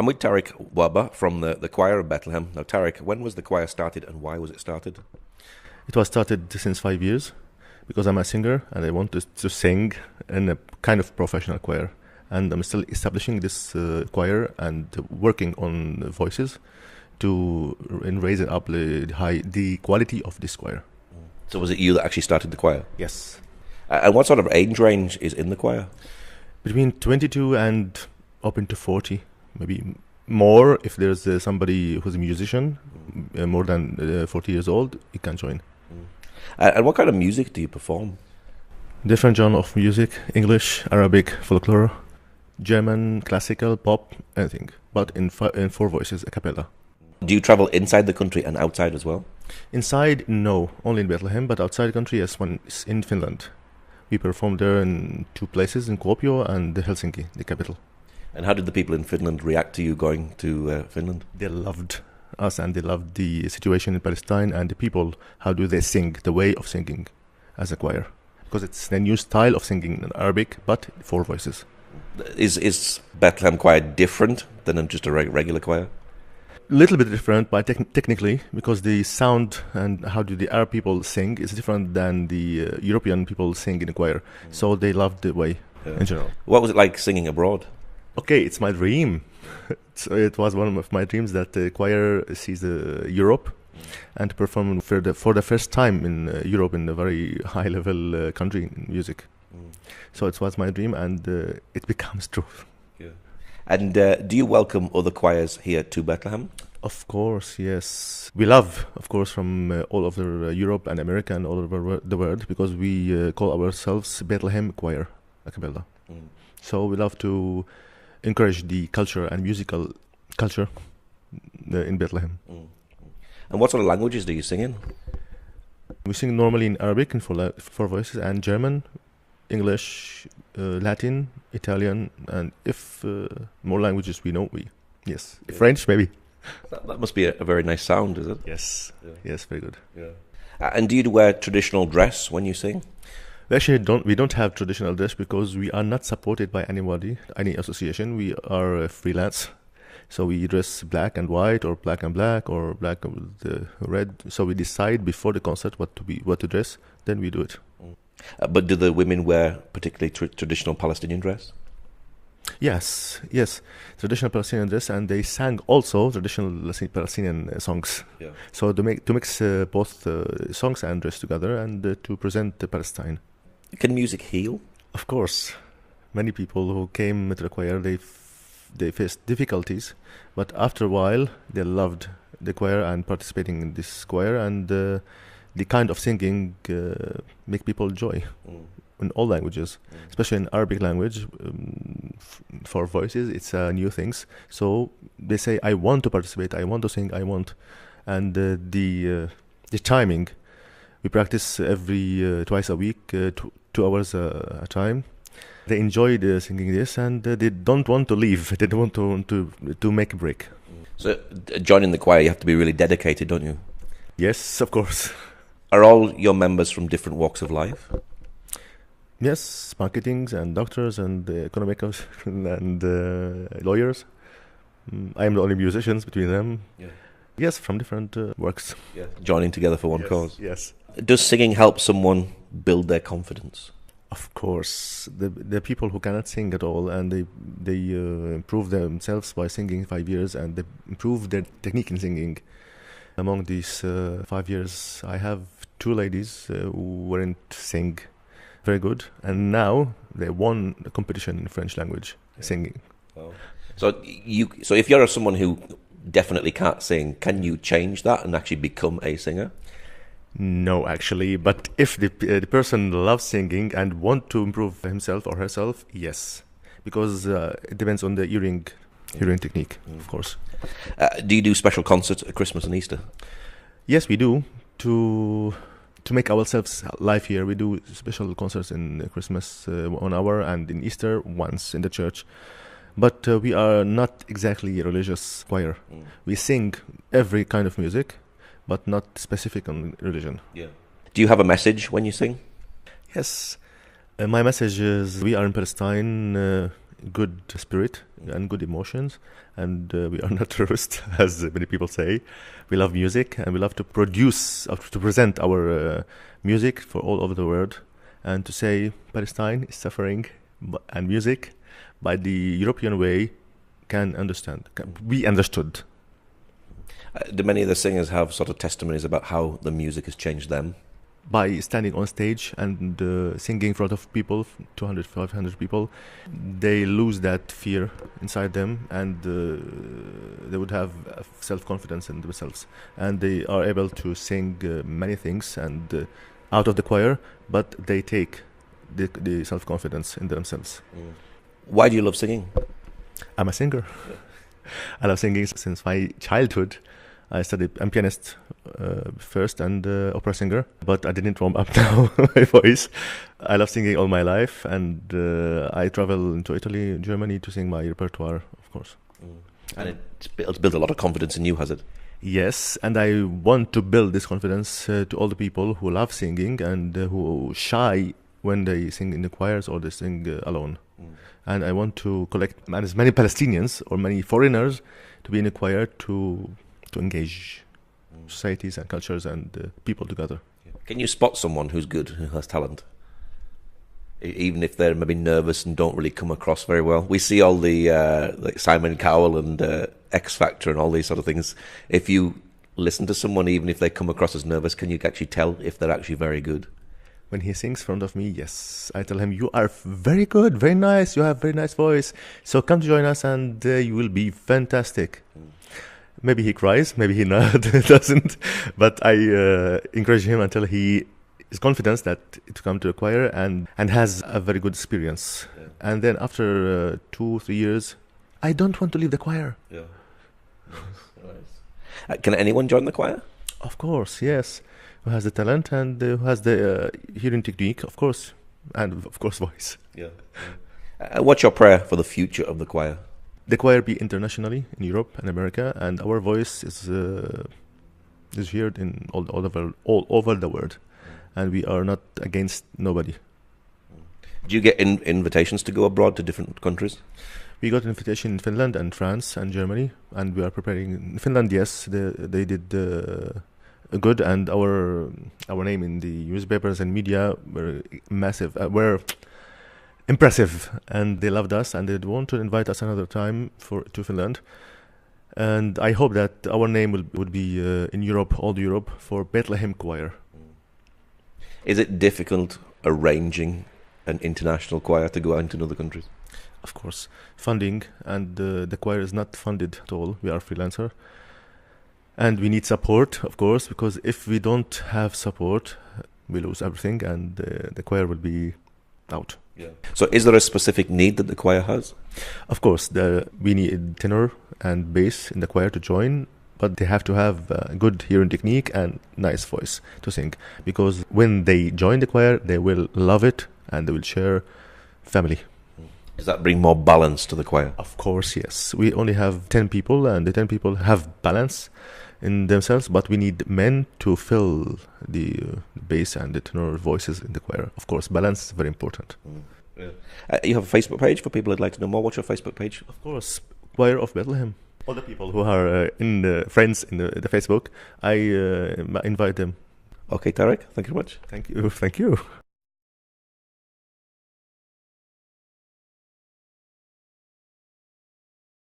I'm with Tarek Wahba from the choir of Bethlehem. Now, Tarek, when was the choir started and why was it started? It was started since 5 years because I'm a singer and I wanted to sing in a kind of professional choir. And I'm still establishing this choir and working on voices to raise up the quality of this choir. So was it you that actually started the choir? Yes. And what sort of age range is in the choir? Between 22 and up into 40, maybe more. If there's somebody who's a musician, more than 40 years old, he can join. And what kind of music do you perform? Different genre of music: English, Arabic, folklore, German, classical, pop, anything. But in four voices, a cappella. Do you travel inside the country and outside as well? Inside, no, only in Bethlehem. But outside the country, yes, one is in Finland. We performed there in two places, in Kuopio and Helsinki, the capital. And how did the people in Finland react to you going to Finland? They loved us and they loved the situation in Palestine and the people. How do they sing, the way of singing as a choir? Because it's a new style of singing in Arabic, but four voices. Is Bethlehem Choir different than just a regular choir? Little bit different, but technically, because the sound and how do the Arab people sing is different than the European people sing in a choir. So they loved the way in general. What was it like singing abroad? Okay, it's my dream. So it was one of my dreams that the choir sees Europe and perform for the first time in Europe in a very high-level country in music. So it was my dream, and it becomes true. Yeah. And do you welcome other choirs here to Bethlehem? Of course, yes. We love, of course, from all over Europe and America and all over the world, because we call ourselves Bethlehem Choir a cappella. So we love to encourage the culture and musical culture in Bethlehem. And what sort of languages do you sing in? We sing normally in Arabic in four voices, and German, English, Latin, Italian, and if more languages we know, yes. Yeah. French, maybe. That must be a very nice sound, is it? Yes. Yeah. Yes, very good. Yeah. And do you wear traditional dress when you sing? We actually don't have traditional dress because we are not supported by anybody, any association. We are freelance. So we dress black and white, or black and black, or black with red. So we decide before the concert what to dress, then we do it. But do the women wear particularly traditional Palestinian dress? Yes, traditional Palestinian dress, and they sang also traditional Palestinian songs. Yeah. So to mix both songs and dress together, and to present Palestine. Can music heal? Of course. Many people who came to the choir, they faced difficulties, but after a while they loved the choir and participating in this choir, and the kind of singing make people joy in all languages, especially in Arabic language. For voices, it's new things. So they say, I want to participate, I want to sing, I want. And the timing, we practice every twice a week, 2 hours a time. They enjoyed singing this, and they don't want to leave. They don't want to make a break. So joining the choir, you have to be really dedicated, don't you? Yes, of course. Are all your members from different walks of life? Yes, marketings and doctors and economicals and lawyers. I am the only musicians between them. Yeah. Yes, from different works. Yeah, joining together for one cause. Yes. Does singing help someone build their confidence? Of course, the people who cannot sing at all, and they improve themselves by singing 5 years, and they improve their technique in singing. Among these 5 years, I have two ladies who weren't sing very good, and now they won a competition in French language singing. Wow. So if you're someone who definitely can't sing, can you change that and actually become a singer? No, actually, but if the person loves singing and want to improve himself or herself, yes, because it depends on the hearing technique, of course. Do you do special concerts at Christmas and Easter? Yes, we do. To make ourselves live here, we do special concerts in Christmas 1 hour, and in Easter once in the church. But we are not exactly a religious choir. We sing every kind of music, but not specific on religion. Yeah. Do you have a message when you sing? Yes. My message is, we are in Palestine good spirit and good emotions, and we are not terrorists, as many people say. We love music, and we love to produce, to present our music for all over the world, and to say Palestine is suffering, and music, by the European way, can be understood. Do many of the singers have sort of testimonies about how the music has changed them? By standing on stage and singing in front of people, 200, 500 people, they lose that fear inside them, and they would have self-confidence in themselves, and they are able to sing many things and out of the choir, but they take the self-confidence in themselves. Why do you love singing? I'm a singer. I love singing since my childhood. I studied, I'm pianist first and opera singer, but I didn't warm up now my voice. I love singing all my life, and I travel to Italy, Germany to sing my repertoire, of course. And it's built a lot of confidence in you, has it? Yes, and I want to build this confidence to all the people who love singing and who shy when they sing in the choirs or they sing alone. And I want to collect as many Palestinians or many foreigners to be in a choir to engage societies and cultures and people together. Can you spot someone who's good, who has talent? Even if they're maybe nervous and don't really come across very well. We see all the like Simon Cowell and X Factor and all these sort of things. If you listen to someone, even if they come across as nervous, can you actually tell if they're actually very good? When he sings in front of me, yes, I tell him, you are very good, very nice, you have very nice voice, so come to join us and you will be fantastic. Maybe he cries, maybe he doesn't, but I encourage him until he is confident that to come to the choir and has a very good experience. Yeah. And then after 2-3 years, I don't want to leave the choir. Yeah. Nice. Can anyone join the choir? Of course, yes. Who has the talent and who has the hearing technique, of course, and of course voice. Yeah. What's your prayer for the future of the choir? The choir be internationally in Europe and America, and our voice is heard in all over the world, and we are not against nobody. Do you get invitations to go abroad to different countries? We got an invitation in Finland and France and Germany, and we are preparing. In Finland, yes, they did good, and our name in the newspapers and media were massive. Were impressive, and they loved us, and they want to invite us another time to Finland. And I hope that our name would be in Europe, all Europe, for Bethlehem Choir. Is it difficult arranging an international choir to go out into other countries? Of course, funding, and the choir is not funded at all. We are freelancer, and we need support, of course, because if we don't have support, we lose everything, and the choir will be out. Yeah. So is there a specific need that the choir has? Of course, we need tenor and bass in the choir to join, but they have to have good hearing technique and nice voice to sing, because when they join the choir, they will love it and they will share family. Does that bring more balance to the choir? Of course, yes. We only have 10 people, and the 10 people have balance in themselves, but we need men to fill the bass and the tenor voices in the choir. Of course, balance is very important. Yeah. You have a Facebook page for people who'd like to know more. What's your Facebook page? Of course, Choir of Bethlehem. All the people who are in the friends in the Facebook, I invite them. Okay, Tarek, thank you very much. Thank you.